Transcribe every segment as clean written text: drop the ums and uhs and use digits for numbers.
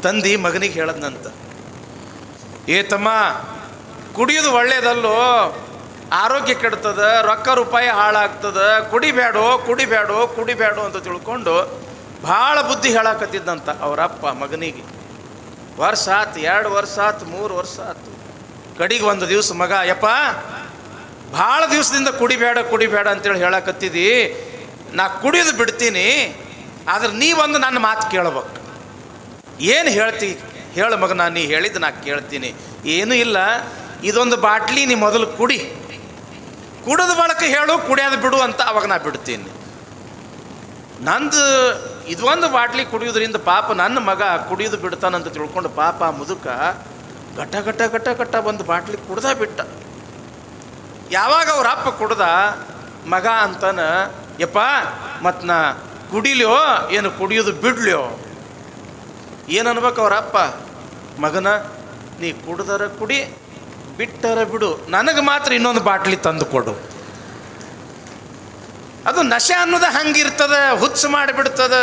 ತಂದು ಮಗನಿಗೆ ಹೇಳದ್ನಂತ, ಏ ತಮ್ಮ, ಕುಡಿಯೋದು ಒಳ್ಳೇದಲ್ಲೋ, ಆರೋಗ್ಯ ಕೆಡ್ತದ, ರೊಕ್ಕ ರೂಪಾಯಿ ಹಾಳಾಗ್ತದ, ಕುಡಿಬೇಡೋ ಕುಡಿಬೇಡೋ ಕುಡಿಬೇಡೋ ಅಂತ ತಿಳ್ಕೊಂಡು ಭಾಳ ಬುದ್ಧಿ ಹೇಳಾಕತ್ತಿದ್ದಂತ ಅವರಪ್ಪ ಮಗನಿಗೆ. ವರ್ಷ ಆತು, 2 ವರ್ಷ ಆತು, 3 ವರ್ಷ ಆತು. ಕಡೆಗೆ ಒಂದು ದಿವಸ ಮಗ, ಯಪ್ಪ ಭಾಳ ದಿವಸದಿಂದ ಕುಡಿಬೇಡ ಕುಡಿಬೇಡ ಅಂತೇಳಿ ಹೇಳಾಕತ್ತಿದ್ದಿ, ನಾ ಕುಡಿಯೋದು ಬಿಡ್ತೀನಿ, ಆದ್ರೆ ನೀವೊಂದು ನನ್ನ ಮಾತು ಕೇಳ್ಬೇಕು. ಏನು ಹೇಳ್ತಿ ಹೇಳು ಮಗನ, ನೀ ಹೇಳಿದ್ದು ನಾ ಕೇಳ್ತೀನಿ. ಏನೂ ಇಲ್ಲ, ಇದೊಂದು ಬಾಟ್ಲಿ ನೀ ಮೊದಲು ಕುಡಿ, ಕುಡಿದ ಬಳಕ ಹೇಳು, ಕುಡಿಯೋದು ಬಿಡು ಅಂತ ಅವಾಗ ನಾ ಬಿಡ್ತೀನಿ. ನಂದು ಇದೊಂದು ಬಾಟ್ಲಿ ಕುಡಿಯೋದ್ರಿಂದ ಪಾಪ ನನ್ನ ಮಗ ಕುಡಿಯೋದು ಬಿಡ್ತಾನಂತ ತಿಳ್ಕೊಂಡು ಪಾಪ ಮುದುಕ ಗಟ್ಟ ಗಟ್ಟ ಗಟ್ಟ ಗಟ್ಟ ಒಂದು ಬಾಟ್ಲಿ ಕುಡ್ದ ಬಿಟ್ಟ. ಯಾವಾಗ ಅವ್ರ ಅಪ್ಪ ಕುಡ್ದ, ಮಗ ಅಂತಾನ, ಯಪ್ಪ ಮತ್ತು ನಾ ಕುಡಿಲ್ಯೋ ಏನು ಕುಡಿಯೋದು ಬಿಡ್ಲ್ಯೋ? ಏನು ಅನ್ಬೇಕು ಅವ್ರ ಅಪ್ಪ, ಮಗನ ನೀ ಕುಡ್ದರ ಕುಡಿ, ಬಿಟ್ಟರ ಬಿಡು, ನನಗೆ ಮಾತ್ರ ಇನ್ನೊಂದು ಬಾಟ್ಲಿ ತಂದು ಕೊಡು. ಅದು ನಶೆ ಅನ್ನೋದು ಹಂಗಿರ್ತದ, ಹುಚ್ಚು ಮಾಡಿಬಿಡ್ತದ.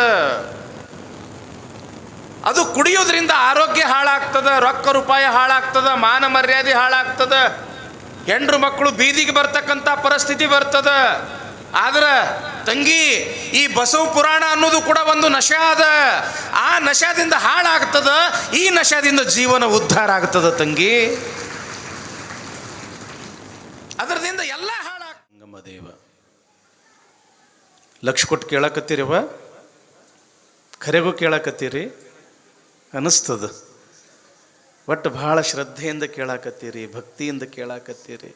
ಅದು ಕುಡಿಯೋದ್ರಿಂದ ಆರೋಗ್ಯ ಹಾಳಾಗ್ತದ, ರೊಕ್ಕ ರೂಪಾಯಿ ಹಾಳಾಗ್ತದ, ಮಾನ ಮರ್ಯಾದೆ ಹಾಳಾಗ್ತದ, ಹೆಂಡ್ರು ಮಕ್ಕಳು ಬೀದಿಗೆ ಬರ್ತಕ್ಕಂಥ ಪರಿಸ್ಥಿತಿ ಬರ್ತದ. ಆದ್ರೆ ತಂಗಿ, ಈ ಬಸವ ಪುರಾಣ ಅನ್ನೋದು ಕೂಡ ಒಂದು ನಶೆ ಅದ. ಆ ನಶಾದಿಂದ ಹಾಳಾಗ್ತದ, ಈ ನಶಾದಿಂದ ಜೀವನ ಉದ್ಧಾರ ಆಗ್ತದ ತಂಗಿ. ಅದರದಿಂದ ಎಲ್ಲ ಹಾಳಾಗ ದೇವ ಲಕ್ಷ ಕೊಟ್ಟು ಕೇಳಕತ್ತೀರವ, ಖರೆಗೂ ಕೇಳಕತ್ತೀರಿ ಅನ್ನಿಸ್ತದ. ಒಟ್ಟು ಭಾಳ ಶ್ರದ್ಧೆಯಿಂದ ಕೇಳಾಕತ್ತೀರಿ, ಭಕ್ತಿಯಿಂದ ಕೇಳಾಕತ್ತೀರಿ.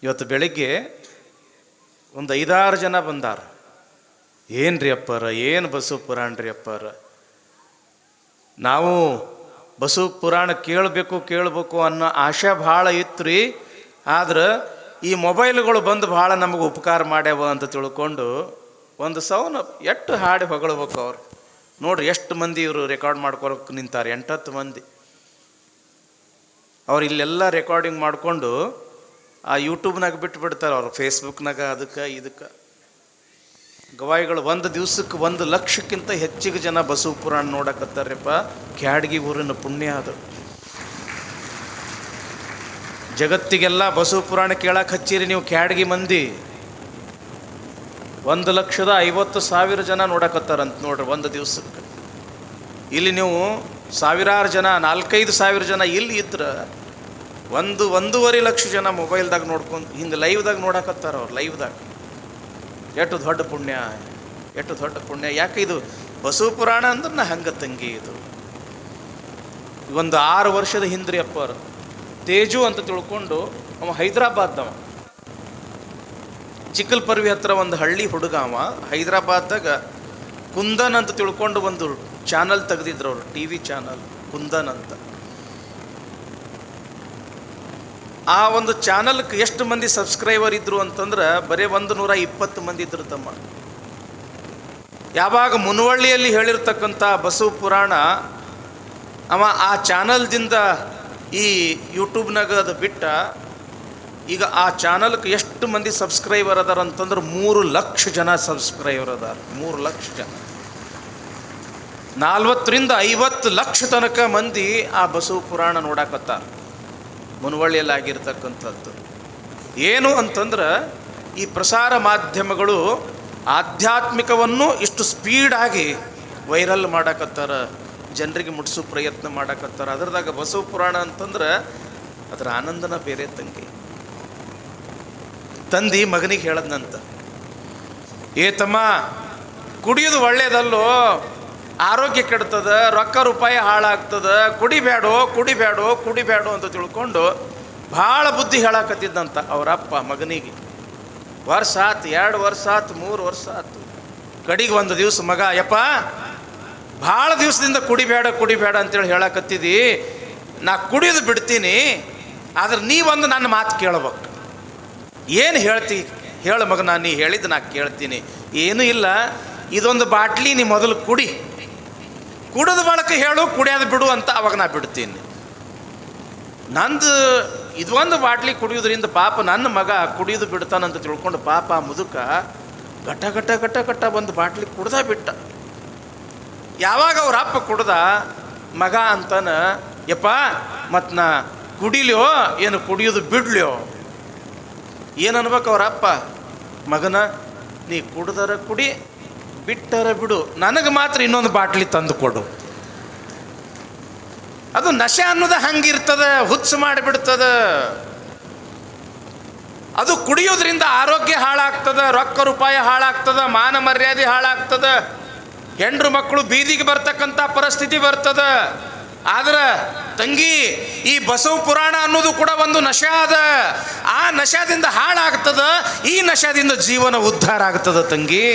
ಇವತ್ತು ಬೆಳಿಗ್ಗೆ ಒಂದು 5-6 ಜನ ಬಂದಾರ. ಏನು ರೀ ಅಪ್ಪಾರ, ಏನು ಬಸವ ಪುರಾಣ ರೀ ಅಪ್ಪಾರ, ನಾವು ಬಸವ ಪುರಾಣ ಕೇಳಬೇಕು ಅನ್ನೋ ಆಶೆ ಭಾಳ ಇತ್ತು ರೀ. ಆದ್ರೆ ಈ ಮೊಬೈಲ್ಗಳು ಬಂದು ಭಾಳ ನಮಗೆ ಉಪಕಾರ ಮಾಡ್ಯಾವ ಅಂತ ತಿಳ್ಕೊಂಡು ಒಂದು ಸೌನ ಎಷ್ಟು ಹಾಡಿ ಹೊಗಳ್ಬೇಕು ಅವ್ರು. ನೋಡ್ರಿ ಎಷ್ಟು ಮಂದಿ ಇವರು ರೆಕಾರ್ಡ್ ಮಾಡ್ಕೊಳಕ್ಕೆ ನಿಂತಾರೆ, 8-10 ಮಂದಿ. ಅವ್ರು ಇಲ್ಲೆಲ್ಲ ರೆಕಾರ್ಡಿಂಗ್ ಮಾಡಿಕೊಂಡು ಆ ಯೂಟ್ಯೂಬ್ನಾಗ ಬಿಟ್ಟು ಬಿಡ್ತಾರೆ, ಅವ್ರು ಫೇಸ್ಬುಕ್ನಾಗ ಅದಕ್ಕೆ ಇದಕ್ಕೆ. ಗವಾಯಿಗಳು ಒಂದು ದಿವ್ಸಕ್ಕೆ 1 ಲಕ್ಷಕ್ಕಿಂತ ಹೆಚ್ಚಿಗೆ ಜನ ಬಸವ ಪುರಾಣ ನೋಡಕತ್ತಾರಪ್ಪ. ಕ್ಯಾಡ್ಗಿ ಊರಿನ ಪುಣ್ಯ ಅದು. ಜಗತ್ತಿಗೆಲ್ಲ ಬಸವ ಪುರಾಣ ಕೇಳಕ್ಕೆ ಹಚ್ಚಿರಿ ನೀವು ಕ್ಯಾಡ್ಗಿ ಮಂದಿ. 1,50,000 ಜನ ನೋಡಕತ್ತಾರಂತ ನೋಡ್ರಿ ಒಂದು ದಿವ್ಸಕ್ಕೆ. ಇಲ್ಲಿ ನೀವು ಸಾವಿರಾರು ಜನ, 4-5 ಸಾವಿರ ಜನ ಇಲ್ಲಿ ಇದ್ರೆ 1-1.5 ಲಕ್ಷ ಜನ ಮೊಬೈಲ್ದಾಗ ನೋಡ್ಕೊಂಡು ಹಿಂಗೆ ಲೈವ್ದಾಗ ನೋಡಕತ್ತಾರ. ಅವ್ರು ಲೈವ್ದಾಗ ಎಷ್ಟು ದೊಡ್ಡ ಪುಣ್ಯ, ಎಷ್ಟು ದೊಡ್ಡ ಪುಣ್ಯ. ಯಾಕೆ ಇದು ಬಸವ ಪುರಾಣ ಅಂದ್ರೆ ಹಂಗೆ ತಂಗಿ. ಇದು ಒಂದು 6 ವರ್ಷದ ಹಿಂದ್ರಿ ಅಪ್ಪ ತೇಜು ಅಂತ ತಿಳ್ಕೊಂಡು ಅವ ಹೈದ್ರಾಬಾದ್ದವ, ಚಿಕ್ಕಲ್ಪರ್ವಿ ಹತ್ರ ಒಂದು ಹಳ್ಳಿ ಹುಡುಗ. ಅವ ಹೈದ್ರಾಬಾದ್ದಾಗ ಕುಂದನ್ ಅಂತ ತಿಳ್ಕೊಂಡು ಒಂದು ಚಾನಲ್ ತೆಗೆದಿದ್ರು ಅವರು, TV ಚಾನಲ್ ಕುಂದನ್ ಅಂತ. ಆ ಒಂದು ಚಾನಲ್ಗೆ ಎಷ್ಟು ಮಂದಿ ಸಬ್ಸ್ಕ್ರೈಬರ್ ಇದ್ರು ಅಂತಂದ್ರೆ ಬರೀ 120 ಮಂದಿ ಇದ್ರು ತಮ್ಮ. ಯಾವಾಗ ಮುನವಳ್ಳಿಯಲ್ಲಿ ಹೇಳಿರ್ತಕ್ಕಂಥ ಬಸವ ಪುರಾಣ ಅವ ಆ ಚಾನಲ್ದಿಂದ ಈ ಯೂಟ್ಯೂಬ್ನಾಗ ಅದು ಬಿಟ್ಟ, ಈಗ ಆ ಚಾನಲ್ಗೆ ಎಷ್ಟು ಮಂದಿ ಸಬ್ಸ್ಕ್ರೈಬರ್ ಅದಾರ ಅಂತಂದ್ರೆ 3 ಲಕ್ಷ ಜನ ಸಬ್ಸ್ಕ್ರೈಬರ್ ಅದಾರ. 3 ಲಕ್ಷ ಜನ, 40-50 ಲಕ್ಷ ತನಕ ಮಂದಿ ಆ ಬಸವ ಪುರಾಣ ನೋಡಕತ್ತಾರ ಮುನವಳ್ಳಿಯಲ್ಲಿ ಆಗಿರ್ತಕ್ಕಂಥದ್ದು. ಏನು ಅಂತಂದ್ರೆ ಈ ಪ್ರಸಾರ ಮಾಧ್ಯಮಗಳು ಆಧ್ಯಾತ್ಮಿಕವನ್ನು ಇಷ್ಟು ಸ್ಪೀಡಾಗಿ ವೈರಲ್ ಮಾಡಕತ್ತಾರ, ಜನರಿಗೆ ಮುಟ್ಟಿಸೋ ಪ್ರಯತ್ನ ಮಾಡಕತ್ತಾರ. ಅದ್ರದಾಗ ಬಸವ ಪುರಾಣ ಅಂತಂದ್ರೆ ಅದರ ಆನಂದನ ಬೇರೆ ತಂಗಿ. ತಂದು ಮಗನಿಗೆ ಹೇಳದ್ನಂತ, ಏ ತಮ್ಮ, ಕುಡಿಯೋದು ಒಳ್ಳೇದಲ್ಲೋ, ಆರೋಗ್ಯ ಕೆಡ್ತದ, ರೊಕ್ಕ ರೂಪಾಯಿ ಹಾಳಾಗ್ತದ, ಕುಡಿಬೇಡೋ ಕುಡಿಬೇಡೋ ಕುಡಿಬೇಡೋ ಅಂತ ತಿಳ್ಕೊಂಡು ಭಾಳ ಬುದ್ಧಿ ಹೇಳಾಕತ್ತಿದ್ದಂತ ಅವರಪ್ಪ ಮಗನಿಗೆ. ವರ್ಷ ಆತು, 2 ವರ್ಷ ಆತು, 3 ವರ್ಷ ಆತು. ಕಡೆಗೆ ಒಂದು ದಿವಸ ಮಗ, ಯಪ್ಪ ಭಾಳ ದಿವಸದಿಂದ ಕುಡಿಬೇಡ ಕುಡಿಬೇಡ ಅಂತೇಳಿ ಹೇಳಾಕತ್ತಿದ್ದಿ, ನಾ ಕುಡಿಯೋದು ಬಿಡ್ತೀನಿ, ಆದ್ರೆ ನೀವೊಂದು ನನ್ನ ಮಾತು ಕೇಳ್ಬೇಕು. ಏನು ಹೇಳ್ತಿ ಹೇಳು ಮಗನ, ನೀ ಹೇಳಿದ್ದು ನಾ ಕೇಳ್ತೀನಿ. ಏನೂ ಇಲ್ಲ, ಇದೊಂದು ಬಾಟ್ಲಿ ನೀ ಮೊದಲು ಕುಡಿ, ಕುಡಿದ ಬಳಕ ಹೇಳು, ಕುಡಿಯೋದು ಬಿಡು ಅಂತ ಅವಾಗ ನಾ ಬಿಡ್ತೀನಿ. ನಂದು ಇದೊಂದು ಬಾಟ್ಲಿ ಕುಡಿಯೋದ್ರಿಂದ ಪಾಪ ನನ್ನ ಮಗ ಕುಡಿಯೋದು ಬಿಡ್ತಾನಂತ ತಿಳ್ಕೊಂಡು ಪಾಪ ಮುದುಕ ಗಟ್ಟ ಗಟ್ಟ ಗಟ್ಟ ಗಟ್ಟ ಒಂದು ಬಾಟ್ಲಿ ಕುಡ್ದ ಬಿಟ್ಟ. ಯಾವಾಗ ಅವ್ರ ಅಪ್ಪ ಕುಡ್ದ, ಮಗ ಅಂತಾನ, ಯಪ್ಪ ಮತ್ತು ನಾ ಕುಡಿಲ್ಯೋ ಏನು ಕುಡಿಯೋದು ಬಿಡ್ಲ್ಯೋ? ಏನು ಅನ್ಬೇಕು ಅವ್ರ ಅಪ್ಪ? ಮಗನ, ನೀ ಕುಡ್ದರ ಕುಡಿ, ಬಿಟ್ಟರ ಬಿಡು, ನನಗೆ ಮಾತ್ರ ಇನ್ನೊಂದು ಬಾಟ್ಲಿ ತಂದು ಕೊಡು. ಅದು ನಶೆ ಅನ್ನೋದು ಹಂಗಿರ್ತದ, ಹುಚ್ಚು ಮಾಡಿಬಿಡ್ತದ. ಅದು ಕುಡಿಯೋದ್ರಿಂದ ಆರೋಗ್ಯ ಹಾಳಾಗ್ತದ, ರೊಕ್ಕ ರೂಪಾಯಿ ಹಾಳಾಗ್ತದ, ಮಾನ ಮರ್ಯಾದೆ ಹಾಳಾಗ್ತದ, ಹೆಂಡ್ರು ಮಕ್ಕಳು ಬೀದಿಗೆ ಬರ್ತಕ್ಕಂಥ ಪರಿಸ್ಥಿತಿ ಬರ್ತದ. ಆದ್ರೆ ತಂಗಿ, ಈ ಬಸವ ಪುರಾಣ ಅನ್ನೋದು ಕೂಡ ಒಂದು ನಶೆ ಅದ. ಆ ನಶಾದಿಂದ ಹಾಳಾಗ್ತದ, ಈ ನಶಾದಿಂದ ಜೀವನ ಉದ್ಧಾರ ಆಗ್ತದ ತಂಗಿ.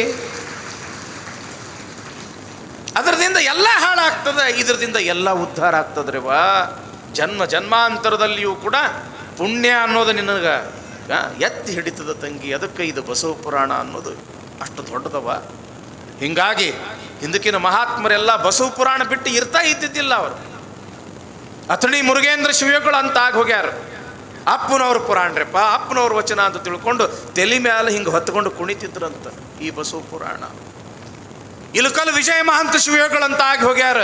ಅದರದಿಂದ ಎಲ್ಲ ಹಾಳಾಗ್ತದ, ಇದರದಿಂದ ಎಲ್ಲ ಉದ್ಧಾರ ಆಗ್ತದ್ರಿವಾ. ಜನ್ಮ ಜನ್ಮಾಂತರದಲ್ಲಿಯೂ ಕೂಡ ಪುಣ್ಯ ಅನ್ನೋದು ನಿನಗೆ ಎತ್ತಿ ಹಿಡಿತದ ತಂಗಿ. ಅದಕ್ಕೆ ಇದು ಬಸವ ಪುರಾಣ ಅನ್ನೋದು ಅಷ್ಟು ದೊಡ್ಡದವ. ಹೀಗಾಗಿ ಹಿಂದಕ್ಕಿನ ಮಹಾತ್ಮರೆಲ್ಲ ಬಸವ ಪುರಾಣ ಬಿಟ್ಟು ಇರ್ತಾ ಇದ್ದಿದ್ದಿಲ್ಲ. ಅವರು ಅಥಣಿ ಮುರುಗೇಂದ್ರ ಶಿವಯೋಗಿಗಳು ಅಂತ ಆಗಿ ಹೋಗ್ಯಾರ. ಅಪ್ಪನವ್ರ ಪುರಾಣ್ರಪ್ಪ, ಅಪ್ಪನವ್ರ ವಚನ ಅಂತ ತಿಳ್ಕೊಂಡು ತಲೆ ಮ್ಯಾಲೆ ಹಿಂಗೆ ಹೊತ್ಕೊಂಡು ಕುಣಿತಿದ್ರಂತ ಈ ಬಸವ ಪುರಾಣ. ಇಲಕಲ್ ವಿಜಯ ಮಹಂತ ಶಿವಯೋಗಿಗಳಂತ ಆಗಿ ಹೋಗ್ಯಾರ.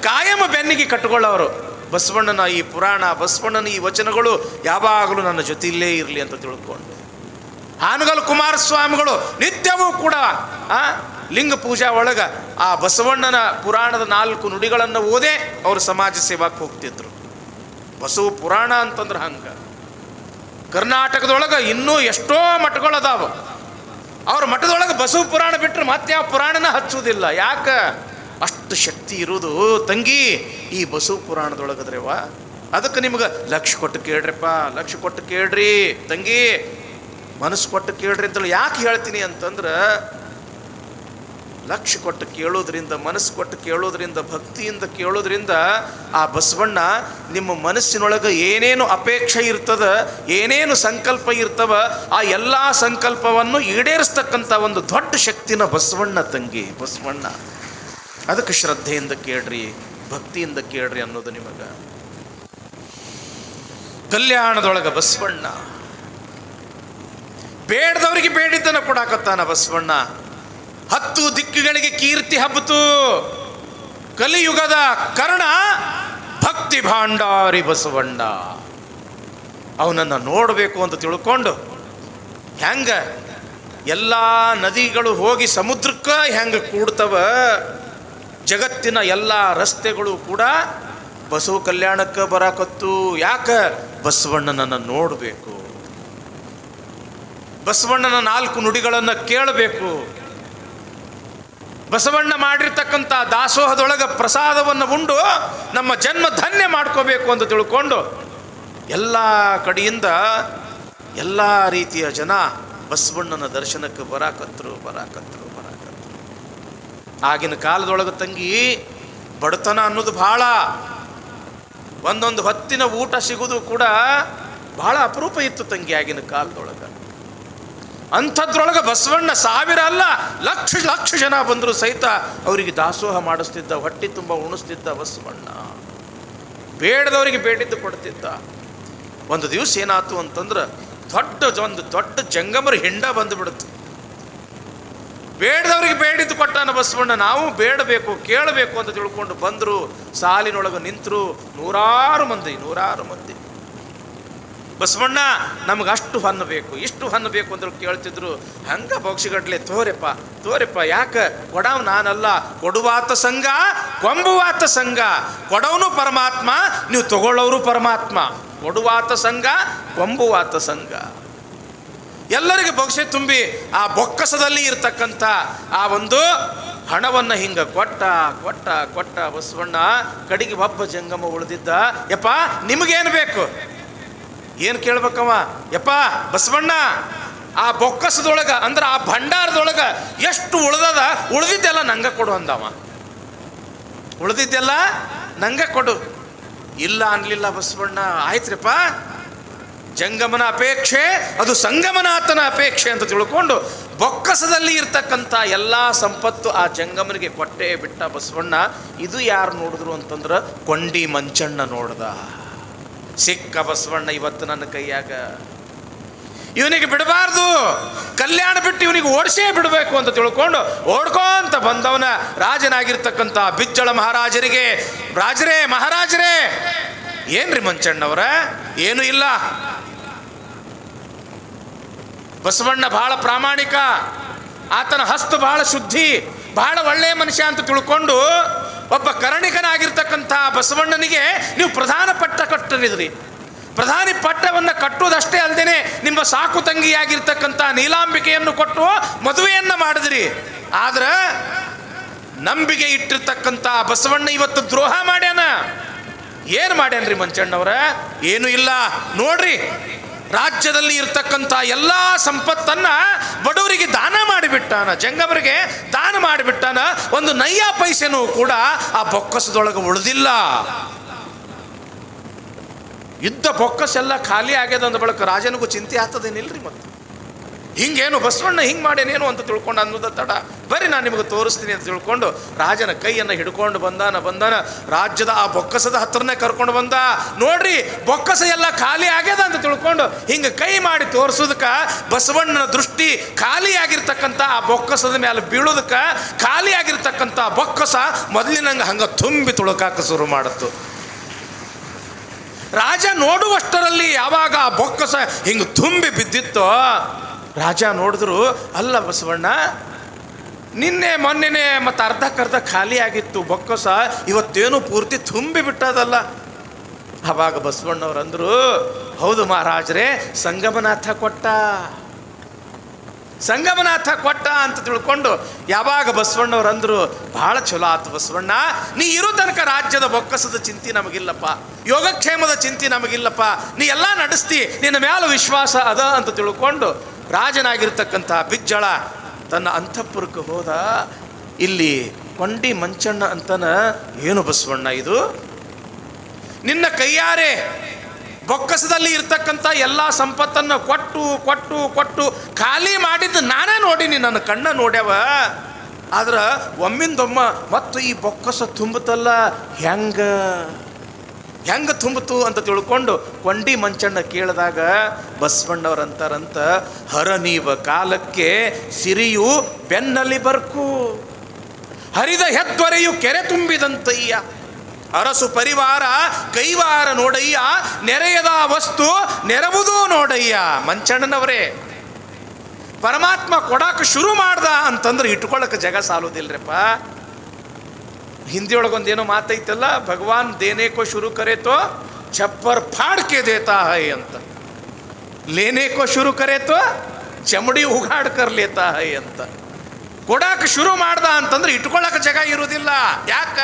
ಕಾಯಮ ಬೆನ್ನಿಗೆ ಕಟ್ಕೊಳ್ಳೋರು ಬಸವಣ್ಣನ ಈ ಪುರಾಣ, ಬಸವಣ್ಣನ ಈ ವಚನಗಳು ಯಾವಾಗಲೂ ನನ್ನ ಜೊತೆಯಲ್ಲೇ ಇರಲಿ ಅಂತ ತಿಳ್ಕೊಂಡು. ಹಾನಗಲ್ ಕುಮಾರಸ್ವಾಮಿಗಳು ನಿತ್ಯವೂ ಕೂಡ ಲಿಂಗ ಪೂಜಾ ಒಳಗೆ ಆ ಬಸವಣ್ಣನ ಪುರಾಣದ 4 ನುಡಿಗಳನ್ನು ಓದೇ ಅವರು ಸಮಾಜ ಸೇವಾಕ್ಕೆ ಹೋಗ್ತಿದ್ರು. ಬಸವ ಪುರಾಣ ಅಂತಂದ್ರೆ ಹಂಗೆ. ಕರ್ನಾಟಕದೊಳಗೆ ಇನ್ನೂ ಎಷ್ಟೋ ಮಠಗಳದಾವ. ಅವ್ರ ಮಠದೊಳಗೆ ಬಸವ ಪುರಾಣ ಬಿಟ್ಟರೆ ಮತ್ತೆ ಯಾವ ಪುರಾಣನ ಹಚ್ಚುವುದಿಲ್ಲ. ಯಾಕೆ? ಅಷ್ಟು ಶಕ್ತಿ ಇರೋದು ತಂಗಿ ಈ ಬಸವ ಪುರಾಣದೊಳಗದ್ರೇವಾ. ಅದಕ್ಕೆ ನಿಮ್ಗೆ ಲಕ್ಷ ಕೊಟ್ಟು ಕೇಳ್ರಿಪ್ಪ, ಲಕ್ಷ ಕೊಟ್ಟು ಕೇಳ್ರಿ ತಂಗಿ, ಮನಸ್ಸು ಕೊಟ್ಟು ಕೇಳ್ರಿ ಅಂತೇಳಿ ಯಾಕೆ ಹೇಳ್ತೀನಿ ಅಂತಂದ್ರೆ, ಲಕ್ಷ ಕೊಟ್ಟು ಕೇಳೋದ್ರಿಂದ, ಮನಸ್ಸು ಕೊಟ್ಟು ಕೇಳೋದ್ರಿಂದ, ಭಕ್ತಿಯಿಂದ ಕೇಳೋದ್ರಿಂದ ಆ ಬಸವಣ್ಣ ನಿಮ್ಮ ಮನಸ್ಸಿನೊಳಗೆ ಏನೇನು ಅಪೇಕ್ಷೆ ಇರ್ತದ, ಏನೇನು ಸಂಕಲ್ಪ ಇರ್ತವ, ಆ ಎಲ್ಲ ಸಂಕಲ್ಪವನ್ನು ಈಡೇರಿಸ್ತಕ್ಕಂಥ ಒಂದು ದೊಡ್ಡ ಶಕ್ತಿನ ಬಸವಣ್ಣ ತಂಗಿ, ಬಸವಣ್ಣ. ಅದಕ್ಕೆ ಶ್ರದ್ಧೆಯಿಂದ ಕೇಳ್ರಿ, ಭಕ್ತಿಯಿಂದ ಕೇಳ್ರಿ ಅನ್ನೋದು ನಿಮಗೆ. ಕಲ್ಯಾಣದೊಳಗೆ ಬಸವಣ್ಣ ಬೇಡದವರಿಗೆ ಬೇಡಿದ್ದನ್ನು ಕೊಡಾಕತ್ತಾನ ಬಸವಣ್ಣ. 10 ದಿಕ್ಕುಗಳಿಗೆ ಕೀರ್ತಿ ಹಬ್ಬಿತು. ಕಲಿಯುಗದ ಕರ್ಣ ಭಕ್ತಿ ಭಾಂಡಾರಿ ಬಸವಣ್ಣ. ಅವನನ್ನು ನೋಡಬೇಕು ಅಂತ ತಿಳ್ಕೊಂಡು ಹೆಂಗ ಎಲ್ಲ ನದಿಗಳು ಹೋಗಿ ಸಮುದ್ರಕ್ಕೆ ಹೆಂಗೆ ಕೂಡ್ತವ, ಜಗತ್ತಿನ ಎಲ್ಲ ರಸ್ತೆಗಳು ಕೂಡ ಬಸವ ಕಲ್ಯಾಣಕ್ಕೆ ಬರಾಕತ್ತು. ಯಾಕೆ? ಬಸವಣ್ಣನನ್ನು ನೋಡಬೇಕು, ಬಸವಣ್ಣನ 4 ನುಡಿಗಳನ್ನು ಕೇಳಬೇಕು, ಬಸವಣ್ಣ ಮಾಡಿರ್ತಕ್ಕಂಥ ದಾಸೋಹದೊಳಗೆ ಪ್ರಸಾದವನ್ನು ಉಂಡು ನಮ್ಮ ಜನ್ಮ ಧನ್ಯ ಮಾಡ್ಕೋಬೇಕು ಅಂತ ತಿಳ್ಕೊಂಡು ಎಲ್ಲ ಕಡೆಯಿಂದ ಎಲ್ಲ ರೀತಿಯ ಜನ ಬಸವಣ್ಣನ ದರ್ಶನಕ್ಕೆ ಬರಾಕತ್ರು. ಆಗಿನ ಕಾಲದೊಳಗೆ ತಂಗಿ ಬಡತನ ಅನ್ನೋದು ಭಾಳ, ಒಂದೊಂದು ಹೊತ್ತಿನ ಊಟ ಸಿಗೋದು ಕೂಡ ಬಹಳ ಅಪರೂಪ ಇತ್ತು ತಂಗಿ ಆಗಿನ ಕಾಲದೊಳಗೆ. ಅಂಥದ್ರೊಳಗೆ ಬಸವಣ್ಣ 1000 ಅಲ್ಲ, ಲಕ್ಷ ಜನ ಬಂದರೂ ಸಹಿತ ಅವರಿಗೆ ದಾಸೋಹ ಮಾಡಿಸ್ತಿದ್ದ, ಹೊಟ್ಟೆ ತುಂಬ ಉಣಿಸ್ತಿದ್ದ ಬಸವಣ್ಣ. ಬೇಡದವರಿಗೆ ಬೇಡಿದ್ದು ಕೊಡ್ತಿದ್ದ. ಒಂದು ದಿವಸ ಏನಾಯ್ತು ಅಂತಂದ್ರೆ ಒಂದು ದೊಡ್ಡ ಜಂಗಮರ ಹೆಂಡ ಬಂದುಬಿಡುತ್ತೆ. ಬೇಡದವ್ರಿಗೆ ಬೇಡಿದ್ದು ಕೊಟ್ಟಾನ ಬಸವಣ್ಣ. ನಾವು ಬೇಡಬೇಕು, ಕೇಳಬೇಕು ಅಂತ ತಿಳ್ಕೊಂಡು ಬಂದರು. ಸಾಲಿನೊಳಗೆ ನಿಂತರು ನೂರಾರು ಮಂದಿ. ಬಸವಣ್ಣ ನಮಗೆ ಅಷ್ಟು ಹಣ್ಣು ಬೇಕು, ಇಷ್ಟು ಹಣ್ಣು ಬೇಕು ಅಂತ ಕೇಳ್ತಿದ್ರು. ಹಂಗೆ ಬೊಕ್ಷಿಗಟ್ಲೆ ತೋರೆಪ್ಪ ಯಾಕೆ ಕೊಡವ್ ನಾನಲ್ಲ, ಕೊಡುವಾತ ಸಂಘ ಕೊಂಬುವಾತ ಸಂಘ. ಕೊಡವನು ಪರಮಾತ್ಮ, ನೀವು ತಗೊಳ್ಳೋರು ಪರಮಾತ್ಮ. ಕೊಡುವಾತ ಸಂಘ ಕೊಂಬುವಾತ ಸಂಘ. ಎಲ್ಲರಿಗೆ ಬೊಕ್ಷೆ ತುಂಬಿ ಆ ಬೊಕ್ಕಸದಲ್ಲಿ ಇರ್ತಕ್ಕಂಥ ಆ ಒಂದು ಹಣವನ್ನು ಹಿಂಗೆ ಕೊಟ್ಟ ಬಸವಣ್ಣ. ಕಡೆಗೆ ಒಬ್ಬ ಜಂಗಮ ಉಳಿದಿದ್ದ. ಯಪ್ಪ ನಿಮಗೇನು ಬೇಕು? ಏನು ಕೇಳ್ಬೇಕವ? ಯಪ್ಪ ಬಸವಣ್ಣ, ಆ ಬೊಕ್ಕಸದೊಳಗೆ ಅಂದ್ರೆ ಆ ಭಂಡಾರದೊಳಗೆ ಎಷ್ಟು ಉಳಿದಿದ್ದೆಲ್ಲ ನಂಗೆ ಕೊಡು ಅಂದವ. ಉಳಿದಿದ್ದೆಲ್ಲ ನಂಗೆ ಕೊಡು. ಇಲ್ಲ ಅನ್ಲಿಲ್ಲ ಬಸವಣ್ಣ. ಆಯ್ತ್ರಿಪ್ಪ, ಜಂಗಮನ ಅಪೇಕ್ಷೆ ಅದು ಸಂಗಮನಾಥನ ಅಪೇಕ್ಷೆ ಅಂತ ತಿಳ್ಕೊಂಡು ಬೊಕ್ಕಸದಲ್ಲಿ ಇರ್ತಕ್ಕಂಥ ಎಲ್ಲ ಸಂಪತ್ತು ಆ ಜಂಗಮನಿಗೆ ಕೊಟ್ಟೆ ಬಿಟ್ಟ ಬಸವಣ್ಣ. ಇದು ಯಾರು ನೋಡಿದ್ರು ಅಂತಂದ್ರೆ ಕೊಂಡಿ ಮಂಚಣ್ಣ ನೋಡ್ದ. ಸಿಕ್ಕ ಬಸವಣ್ಣ ಇವತ್ತು ನನ್ನ ಕೈಯಾಗ. ಇವನಿಗೆ ಬಿಡಬಾರ್ದು, ಕಲ್ಯಾಣ ಬಿಟ್ಟು ಇವನಿಗೆ ಓಡಿಸೇ ಬಿಡಬೇಕು ಅಂತ ತಿಳ್ಕೊಂಡು ಓಡ್ಕೊಂತ ಬಂದವನ ರಾಜನಾಗಿರ್ತಕ್ಕಂಥ ಬಿಜ್ಜಳ ಮಹಾರಾಜರಿಗೆ, ಮಹಾರಾಜರೇ ಏನ್ರಿ ಮಂಚಣ್ಣವರ, ಏನು ಇಲ್ಲ, ಬಸವಣ್ಣ ಬಹಳ ಪ್ರಾಮಾಣಿಕ, ಆತನ ಹಸ್ತ ಬಹಳ ಶುದ್ಧಿ, ಬಹಳ ಒಳ್ಳೆಯ ಮನುಷ್ಯ ಅಂತ ತಿಳ್ಕೊಂಡು ಒಬ್ಬ ಕರ್ಣಿಕನಾಗಿರ್ತಕ್ಕಂಥ ಬಸವಣ್ಣನಿಗೆ ನೀವು ಪ್ರಧಾನ ಪಟ್ಟ ಕಟ್ಟಿದ್ರಿ. ಪ್ರಧಾನಿ ಪಟ್ಟವನ್ನು ಕಟ್ಟುವುದಷ್ಟೇ ಅಲ್ಲದೆ ನಿಮ್ಮ ಸಾಕು ತಂಗಿಯಾಗಿರ್ತಕ್ಕಂಥ ನೀಲಾಂಬಿಕೆಯನ್ನು ಕೊಟ್ಟು ಮದುವೆಯನ್ನ ಮಾಡಿದ್ರಿ. ಆದ್ರೆ ನಂಬಿಕೆ ಇಟ್ಟಿರ್ತಕ್ಕಂಥ ಬಸವಣ್ಣ ಇವತ್ತು ದ್ರೋಹ ಮಾಡ್ಯಾನ. ಏನು ಮಾಡ್ಯಾನ್ರಿ ಮಂಚಣ್ಣವ್ರ? ಏನು ಇಲ್ಲ ನೋಡ್ರಿ, ರಾಜ್ಯದಲ್ಲಿ ಇರ್ತಕ್ಕಂಥ ಎಲ್ಲ ಸಂಪತ್ತನ್ನ ಬಡವರಿಗೆ ದಾನ ಮಾಡಿಬಿಟ್ಟಾನ, ಜಂಗಮರಿಗೆ ದಾನ ಮಾಡಿಬಿಟ್ಟಾನ. ಒಂದು ನಯ್ಯ ಪೈಸೆನೂ ಕೂಡ ಆ ಬೊಕ್ಕಸದೊಳಗೆ ಉಳಿದಿಲ್ಲ. ಇದ್ದ ಬೊಕ್ಕಸೆಲ್ಲ ಖಾಲಿ ಆಗ್ಯದ ಅಂದ ಬಳಿಕ ರಾಜನಿಗೂ ಚಿಂತೆ ಆಗ್ತದೇನಿಲ್ರಿ. ಮತ್ತೆ ಹಿಂಗೇನು ಬಸವಣ್ಣ ಹಿಂಗೆ ಮಾಡೇನೇನು ಅಂತ ತಿಳ್ಕೊಂಡು ಅನ್ನೋದ ತಡ, ಬರ್ರಿ ನಾನು ನಿಮಗೆ ತೋರಿಸ್ತೀನಿ ಅಂತ ತಿಳ್ಕೊಂಡು ರಾಜನ ಕೈಯನ್ನು ಹಿಡ್ಕೊಂಡು ಬಂದಾನ. ರಾಜ್ಯದ ಆ ಬೊಕ್ಕಸದ ಹತ್ರನೇ ಕರ್ಕೊಂಡು ಬಂದ. ನೋಡ್ರಿ, ಬೊಕ್ಕಸ ಎಲ್ಲ ಖಾಲಿ ಆಗ್ಯದ ಅಂತ ತಿಳ್ಕೊಂಡು ಹಿಂಗೆ ಕೈ ಮಾಡಿ ತೋರಿಸೋದಕ್ಕೆ ಬಸವಣ್ಣನ ದೃಷ್ಟಿ ಖಾಲಿ ಆಗಿರ್ತಕ್ಕಂಥ ಆ ಬೊಕ್ಕಸದ ಮೇಲೆ ಬೀಳೋದಕ್ಕೆ, ಖಾಲಿ ಆಗಿರ್ತಕ್ಕಂಥ ಬೊಕ್ಕಸ ಮೊದಲಿನಂಗೆ ಹಂಗೆ ತುಂಬಿ ತುಳುಕಾಕ ಶುರು ಮಾಡುತ್ತು. ರಾಜ ನೋಡುವಷ್ಟರಲ್ಲಿ ಯಾವಾಗ ಆ ಬೊಕ್ಕಸ ಹಿಂಗೆ ತುಂಬಿ ಬಿದ್ದಿತ್ತೋ, ರಾಜ ನೋಡಿದ್ರು, ಅಲ್ಲ ಬಸವಣ್ಣ, ನಿನ್ನೆ ಮೊನ್ನೆನೆ ಮತ್ತು ಅರ್ಧಕ್ಕರ್ಧ ಖಾಲಿ ಆಗಿತ್ತು ಬೊಕ್ಕಸ, ಇವತ್ತೇನು ಪೂರ್ತಿ ತುಂಬಿ ಬಿಟ್ಟದಲ್ಲ. ಅವಾಗ ಬಸವಣ್ಣವ್ರು ಅಂದರು, ಹೌದು ಮಹಾರಾಜರೇ, ಸಂಗಮನಾಥ ಕೊಟ್ಟ ಅಂತ ತಿಳ್ಕೊಂಡು ಯಾವಾಗ ಬಸವಣ್ಣವ್ರು ಅಂದರು, ಬಹಳ ಚಲೋ ಆತು ಬಸವಣ್ಣ, ನೀ ಇರೋ ತನಕ ರಾಜ್ಯದ ಬೊಕ್ಕಸದ ಚಿಂತೆ ನಮಗಿಲ್ಲಪ್ಪ, ಯೋಗಕ್ಷೇಮದ ಚಿಂತೆ ನಮಗಿಲ್ಲಪ್ಪ, ನೀ ಎಲ್ಲ ನಡೆಸ್ತಿ, ನಿನ್ನ ಮ್ಯಾಲ ವಿಶ್ವಾಸ ಅದ ಅಂತ ತಿಳ್ಕೊಂಡು ರಾಜನಾಗಿರ್ತಕ್ಕಂಥ ಬಿಜ್ಜಳ ತನ್ನ ಅಂತಃಪುರಕ್ಕೆ ಹೋದ. ಇಲ್ಲಿ ಕೊಂಡಿ ಮಂಚಣ್ಣ ಅಂತನ, ಏನು ಬಸವಣ್ಣ ಇದು, ನಿನ್ನ ಕೈಯಾರೆ ಬೊಕ್ಕಸದಲ್ಲಿ ಇರ್ತಕ್ಕಂಥ ಎಲ್ಲ ಸಂಪತ್ತನ್ನು ಕೊಟ್ಟು ಖಾಲಿ ಮಾಡಿದ್ದು ನಾನೇ ನೋಡೀನಿ, ನನ್ನ ಕಣ್ಣ ನೋಡ್ಯಾವ. ಆದ್ರೆ ಒಮ್ಮಿಂದೊಮ್ಮ ಮತ್ತು ಈ ಬೊಕ್ಕಸ ತುಂಬುತ್ತಲ್ಲ, ಹೆಂಗ ತುಂಬಿತು ಅಂತ ತಿಳ್ಕೊಂಡು ಕೊಂಡಿ ಮಂಚಣ್ಣ ಕೇಳಿದಾಗ ಬಸವಣ್ಣವ್ರಂತಾರಂತ, ಹರ ನೀವ ಕಾಲಕ್ಕೆ ಸಿರಿಯು ಬೆನ್ನಲ್ಲಿ ಬರ್ಕು, ಹರಿದ ಹೆದ್ವರೆಯು ಕೆರೆ ತುಂಬಿದಂತಯ್ಯ, ಅರಸು ಪರಿವಾರ ಕೈವಾರ ನೋಡಯ್ಯ, ನೆರೆಯದ ವಸ್ತು ನೆರವುದು ನೋಡಯ್ಯ. ಮಂಚಣ್ಣನವರೇ, ಪರಮಾತ್ಮ ಕೊಡಕ್ಕೆ ಶುರು ಮಾಡ್ದ ಅಂತಂದ್ರೆ ಇಟ್ಕೊಳ್ಳಕ್ಕೆ ಜಗ ಸಾಲೋದಿಲ್ರಪ್ಪ. ಹಿಂದಿಯೊಳಗೊಂದೇನೋ ಮಾತೈತಲ್ಲ, ಭಗವಾನ್ ದೇನೇಕೋ ಶುರು ಕರೇತೋ ಛಪ್ಪರ್ ಫಾಡ್ಕೆ ದೇತಾ ಹೈ ಅಂತ, ಲೇನೇಕೋ ಶುರು ಕರೇತೋ ಚಮಡಿ ಉಗಾಡ್ ಕರ್ ಲೇತಾ ಹೈ ಅಂತ. ಕೊಡಾಕ ಶುರು ಮಾಡ್ದ ಅಂತಂದ್ರೆ ಇಟ್ಕೊಳ್ಳಕ್ಕೆ ಜಾಗ ಇರುವುದಿಲ್ಲ. ಯಾಕ?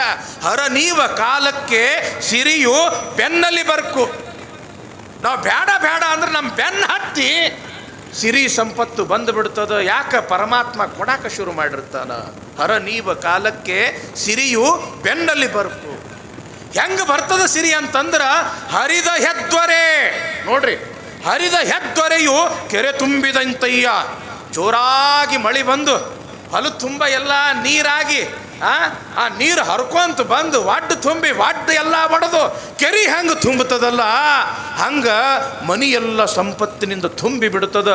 ಹರ ನೀವ ಕಾಲಕ್ಕೆ ಸಿರಿಯು ಬೆನ್ನಲ್ಲಿ ಬರ್ಕು. ನಾವು ಬೇಡ ಅಂದ್ರೆ ನಮ್ಮ ಬೆನ್ನ ಹತ್ತಿ ಸಿರಿ ಸಂಪತ್ತು ಬಂದು ಬಿಡ್ತದ. ಯಾಕ? ಪರಮಾತ್ಮ ಕೊಡಾಕ ಶುರು ಮಾಡಿರ್ತಾನ. ಹರ ನೀವ ಕಾಲಕ್ಕೆ ಸಿರಿಯು ಬೆನ್ನಲ್ಲಿ ಬರ್ಕು. ಹೆಂಗ ಬರ್ತದ ಸಿರಿ ಅಂತಂದ್ರ, ಹರಿದ ಹೆದ್ವರೆ ನೋಡ್ರಿ, ಹರಿದ ಹೆದ್ವರೆಯು ಕೆರೆ ತುಂಬಿದಂತಯ್ಯ. ಜೋರಾಗಿ ಮಳಿ ಬಂದು ಹೊಲ ತುಂಬ ಎಲ್ಲ ನೀರಾಗಿ ಆ ನೀರು ಹರ್ಕೊಂತ ಬಂದು ಒಡ್ಡು ತುಂಬಿ ಒಡ್ಡು ಎಲ್ಲ ಬಡದು ಕೆರೆ ಹೆಂಗೆ ತುಂಬುತ್ತದಲ್ಲ, ಹಂಗ ಮನೆಯೆಲ್ಲ ಸಂಪತ್ತಿನಿಂದ ತುಂಬಿ ಬಿಡುತ್ತದ.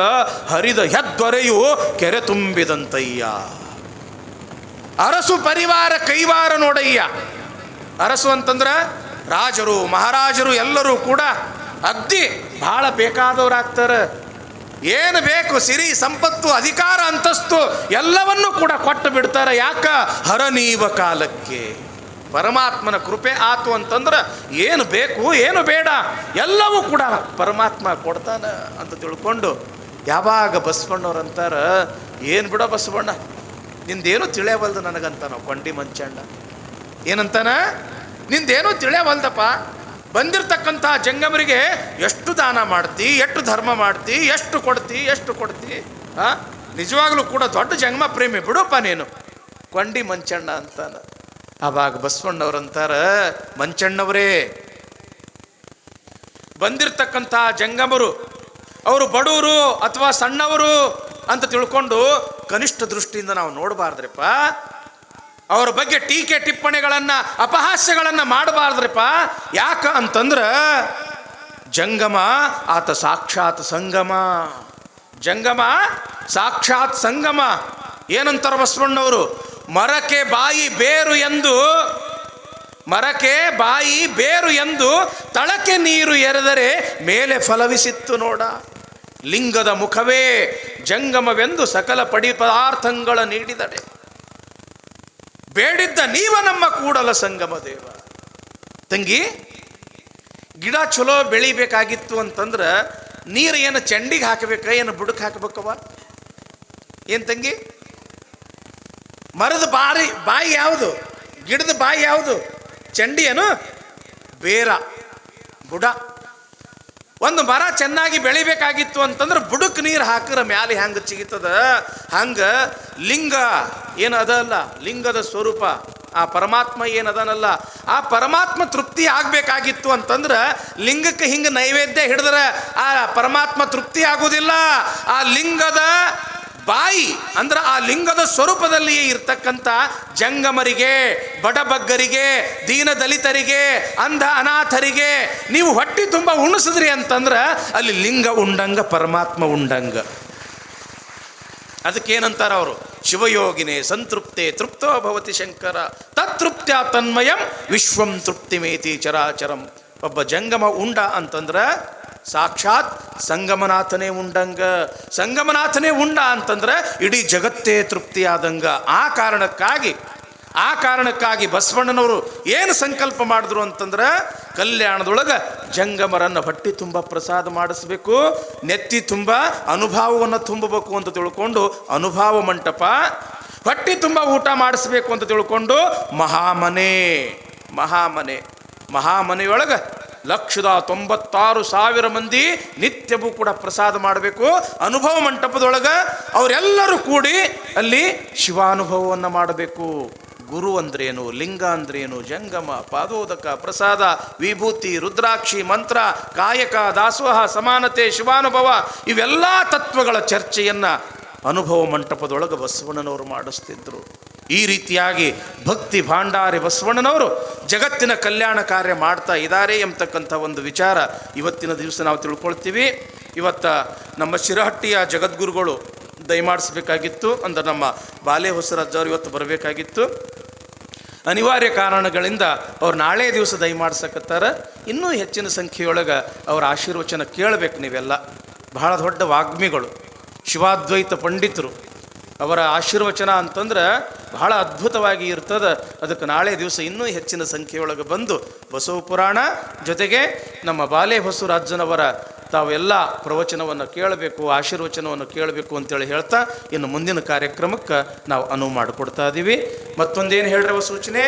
ಹರಿದ ಹೆದ್ವರೆಯು ಕೆರೆ ತುಂಬಿದಂತಯ್ಯ. ಅರಸು ಪರಿವಾರ ಕೈವಾರ ನೋಡಯ್ಯ. ಅರಸು ಅಂತಂದ್ರೆ ರಾಜರು ಮಹಾರಾಜರು ಎಲ್ಲರೂ ಕೂಡ ಅಗ್ದಿ ಬಹಳ ಬೇಕಾದವರಾಗ್ತಾರೆ. ಏನು ಬೇಕು ಸಿರಿ ಸಂಪತ್ತು ಅಧಿಕಾರ ಅಂತಸ್ತು ಎಲ್ಲವನ್ನೂ ಕೂಡ ಕೊಟ್ಟು ಬಿಡ್ತಾರೆ. ಯಾಕ? ಹರನೀವ ಕಾಲಕ್ಕೆ. ಪರಮಾತ್ಮನ ಕೃಪೆ ಆತು ಅಂತಂದ್ರೆ ಏನು ಬೇಕು ಏನು ಬೇಡ ಎಲ್ಲವೂ ಕೂಡ ಪರಮಾತ್ಮ ಕೊಡ್ತಾನ ಅಂತ ತಿಳ್ಕೊಂಡು ಯಾವಾಗ ಬಸವಣ್ಣವ್ರಂತಾರ, ಏನು ಬಿಡೋ ಬಸವಣ್ಣ, ನಿಂದೇನು ತಿಳಿಯವಲ್ದು ನನಗಂತ ನಾವು ಕೊಂಡಿ ಮಂಚಣ್ಣ ಏನಂತಾನ, ನಿಂದೇನು ತಿಳಿಯವಲ್ದಪ್ಪ, ಬಂದಿರತಕ್ಕಂಥ ಜಂಗಮರಿಗೆ ಎಷ್ಟು ದಾನ ಮಾಡ್ತಿ, ಎಷ್ಟು ಧರ್ಮ ಮಾಡ್ತಿ, ಎಷ್ಟು ಕೊಡ್ತಿ ನಿಜವಾಗ್ಲೂ ಕೂಡ ದೊಡ್ಡ ಜಂಗಮ ಪ್ರೇಮಿ ಬಿಡಪ್ಪ ನೀನು, ಕೊಂಡಿ ಮಂಚಣ್ಣ ಅಂತಾನ. ಆವಾಗ ಬಸವಣ್ಣವ್ರಂತಾರ, ಮಂಚಣ್ಣವರೇ, ಬಂದಿರತಕ್ಕಂಥ ಜಂಗಮರು ಅವರು ಬಡವರು ಅಥವಾ ಸಣ್ಣವರು ಅಂತ ತಿಳ್ಕೊಂಡು ಕನಿಷ್ಠ ದೃಷ್ಟಿಯಿಂದ ನಾವು ನೋಡಬಾರ್ದ್ರಪ್ಪ. ಅವರ ಬಗ್ಗೆ ಟೀಕೆ ಟಿಪ್ಪಣಿಗಳನ್ನು ಅಪಹಾಸ್ಯಗಳನ್ನು ಮಾಡಬಾರ್ದ್ರಪ್ಪ. ಯಾಕ ಅಂತಂದ್ರೆ ಜಂಗಮ ಆತ ಸಾಕ್ಷಾತ್ ಸಂಗಮ. ಜಂಗಮ ಸಾಕ್ಷಾತ್ ಸಂಗಮ. ಏನಂತಾರ ಬಸವಣ್ಣವರು? ಮರಕ್ಕೆ ಬಾಯಿ ಬೇರು ಎಂದು, ಮರಕ್ಕೆ ಬಾಯಿ ಬೇರು ಎಂದು ತಳಕ್ಕೆ ನೀರು ಎರೆದರೆ ಮೇಲೆ ಫಲವಿಸಿತ್ತು ನೋಡ. ಲಿಂಗದ ಮುಖವೇ ಜಂಗಮವೆಂದು ಸಕಲ ಪಡಿ ಪದಾರ್ಥಗಳ ನೀಡಿದಡೆ. ಬೇಡಿದ್ದ ನೀವ ನಮ್ಮ ಕೂಡಲ ಸಂಗಮ ದೇವ. ತಂಗಿ, ಗಿಡ ಚಲೋ ಬೆಳಿಬೇಕಾಗಿತ್ತು ಅಂತಂದ್ರೆ ನೀರು ಏನು ಚಂಡಿಗೆ ಹಾಕಬೇಕ, ಏನು ಬುಡಕ್ಕೆ ಹಾಕಬೇಕವ? ಏನು ತಂಗಿ? ಮರದ ಬಾಯಿ ಯಾವುದು? ಗಿಡದ ಬಾಯಿ ಯಾವುದು? ಚಂಡಿ ಏನು? ಬೇರ, ಬುಡ. ಒಂದು ಮರ ಚೆನ್ನಾಗಿ ಬೆಳಿಬೇಕಾಗಿತ್ತು ಅಂತಂದ್ರೆ ಬುಡಕ್ಕೆ ನೀರು ಹಾಕಿದ್ರೆ ಮ್ಯಾಲೆ ಹೆಂಗೆ ಚಿಗಿತದ, ಹಂಗೆ ಲಿಂಗ ಏನದಲ್ಲ, ಲಿಂಗದ ಸ್ವರೂಪ ಆ ಪರಮಾತ್ಮ ಏನದನಲ್ಲ, ಆ ಪರಮಾತ್ಮ ತೃಪ್ತಿ ಆಗಬೇಕಾಗಿತ್ತು ಅಂತಂದ್ರೆ ಲಿಂಗಕ್ಕೆ ಹಿಂಗೆ ನೈವೇದ್ಯ ಹಿಡಿದ್ರೆ ಆ ಪರಮಾತ್ಮ ತೃಪ್ತಿ ಆಗುವುದಿಲ್ಲ. ಆ ಲಿಂಗದ ಬಾಯಿ ಅಂದ್ರೆ ಆ ಲಿಂಗದ ಸ್ವರೂಪದಲ್ಲಿಯೇ ಇರ್ತಕ್ಕಂಥ ಜಂಗಮರಿಗೆ, ಬಡಬಗ್ಗರಿಗೆ, ದೀನದಲಿತರಿಗೆ, ಅಂಧ ಅನಾಥರಿಗೆ ನೀವು ಹೊಟ್ಟಿ ತುಂಬ ಉಣಿಸಿದ್ರಿ ಅಂತಂದ್ರೆ ಅಲ್ಲಿ ಲಿಂಗ ಉಂಡಂಗ, ಪರಮಾತ್ಮ ಉಂಡಂಗ. ಅದಕ್ಕೇನಂತಾರ ಅವರು? ಶಿವಯೋಗಿನೇ ಸಂತೃಪ್ತೆ ತೃಪ್ತೋ ಭವತಿ ಶಂಕರ ತತ್ತೃಪ್ತ್ಯ ತನ್ಮಯಂ ವಿಶ್ವಂ ತೃಪ್ತಿಮೇತಿ ಚರಾಚರಂ. ಒಬ್ಬ ಜಂಗಮ ಉಂಡ ಅಂತಂದ್ರೆ ಸಾಕ್ಷಾತ್ ಸಂಗಮನಾಥನೇ ಉಂಡಂಗ. ಸಂಗಮನಾಥನೇ ಉಂಡ ಅಂತಂದ್ರೆ ಇಡೀ ಜಗತ್ತೇ ತೃಪ್ತಿಯಾದಂಗ. ಆ ಕಾರಣಕ್ಕಾಗಿ ಬಸವಣ್ಣನವರು ಏನು ಸಂಕಲ್ಪ ಮಾಡಿದ್ರು ಅಂತಂದ್ರೆ ಕಲ್ಯಾಣದೊಳಗೆ ಜಂಗಮರನ್ನು ಹೊಟ್ಟಿ ತುಂಬ ಪ್ರಸಾದ ಮಾಡಿಸ್ಬೇಕು, ನೆತ್ತಿ ತುಂಬ ಅನುಭವವನ್ನು ತುಂಬಬೇಕು ಅಂತ ತಿಳ್ಕೊಂಡು ಅನುಭವ ಮಂಟಪ, ಹೊಟ್ಟಿ ತುಂಬ ಊಟ ಮಾಡಿಸ್ಬೇಕು ಅಂತ ತಿಳ್ಕೊಂಡು ಮಹಾಮನೆಯೊಳಗೆ 196,000 ಮಂದಿ ನಿತ್ಯವೂ ಕೂಡ ಪ್ರಸಾದ ಮಾಡಬೇಕು. ಅನುಭವ ಮಂಟಪದೊಳಗೆ ಅವರೆಲ್ಲರೂ ಕೂಡಿ ಅಲ್ಲಿ ಶಿವಾನುಭವವನ್ನು ಮಾಡಬೇಕು. ಗುರು ಅಂದ್ರೇನು, ಲಿಂಗ ಅಂದ್ರೇನು, ಜಂಗಮ, ಪಾದೋದಕ, ಪ್ರಸಾದ, ವಿಭೂತಿ, ರುದ್ರಾಕ್ಷಿ, ಮಂತ್ರ, ಕಾಯಕ, ದಾಸೋಹ, ಸಮಾನತೆ, ಶಿವಾನುಭವ ಇವೆಲ್ಲ ತತ್ವಗಳ ಚರ್ಚೆಯನ್ನು ಅನುಭವ ಮಂಟಪದೊಳಗೆ ಬಸವಣ್ಣನವರು ಮಾಡಿಸ್ತಿದ್ರು. ಈ ರೀತಿಯಾಗಿ ಭಕ್ತಿ ಭಾಂಡಾರಿ ಬಸವಣ್ಣನವರು ಜಗತ್ತಿನ ಕಲ್ಯಾಣ ಕಾರ್ಯ ಮಾಡ್ತಾ ಇದ್ದಾರೆ ಎಂಬತಕ್ಕಂಥ ಒಂದು ವಿಚಾರ ಇವತ್ತಿನ ದಿವಸ ನಾವು ತಿಳ್ಕೊಳ್ತೀವಿ. ಇವತ್ತು ನಮ್ಮ ಶಿರಹಟ್ಟಿಯ ಜಗದ್ಗುರುಗಳು ದಯಮಾಡಿಸ್ಬೇಕಾಗಿತ್ತು, ಅಂದ್ರೆ ನಮ್ಮ ಬಾಲೆ ಹೊಸರಾಜವ್ರು ಇವತ್ತು ಬರಬೇಕಾಗಿತ್ತು. ಅನಿವಾರ್ಯ ಕಾರಣಗಳಿಂದ ಅವ್ರು ನಾಳೆ ದಿವಸ ದಯಮಾಡ್ಸಕತ್ತಾರ. ಇನ್ನೂ ಹೆಚ್ಚಿನ ಸಂಖ್ಯೆಯೊಳಗೆ ಅವರ ಆಶೀರ್ವಚನ ಕೇಳಬೇಕು. ನೀವೆಲ್ಲ ಬಹಳ ದೊಡ್ಡ ವಾಗ್ಮಿಗಳು, ಶಿವಾದ್ವೈತ ಪಂಡಿತರು. ಅವರ ಆಶೀರ್ವಚನ ಅಂತಂದ್ರೆ ಬಹಳ ಅದ್ಭುತವಾಗಿ ಇರ್ತದೆ. ಅದಕ್ಕೆ ನಾಳೆ ದಿವಸ ಇನ್ನೂ ಹೆಚ್ಚಿನ ಸಂಖ್ಯೆಯೊಳಗೆ ಬಂದು ಬಸವ ಪುರಾಣ ಜೊತೆಗೆ ನಮ್ಮ ಬಾಲೆ ಬಸವರಾಜನವರ ತಾವೆಲ್ಲ ಪ್ರವಚನವನ್ನು ಕೇಳಬೇಕು, ಆಶೀರ್ವಚನವನ್ನು ಕೇಳಬೇಕು ಅಂತೇಳಿ ಹೇಳ್ತಾ ಇನ್ನು ಮುಂದಿನ ಕಾರ್ಯಕ್ರಮಕ್ಕೆ ನಾವು ಅನುವು ಮಾಡಿಕೊಡ್ತಾ ಇದ್ದೀವಿ. ಮತ್ತೊಂದೇನು ಹೇಳ್ರವ ಸೂಚನೆ?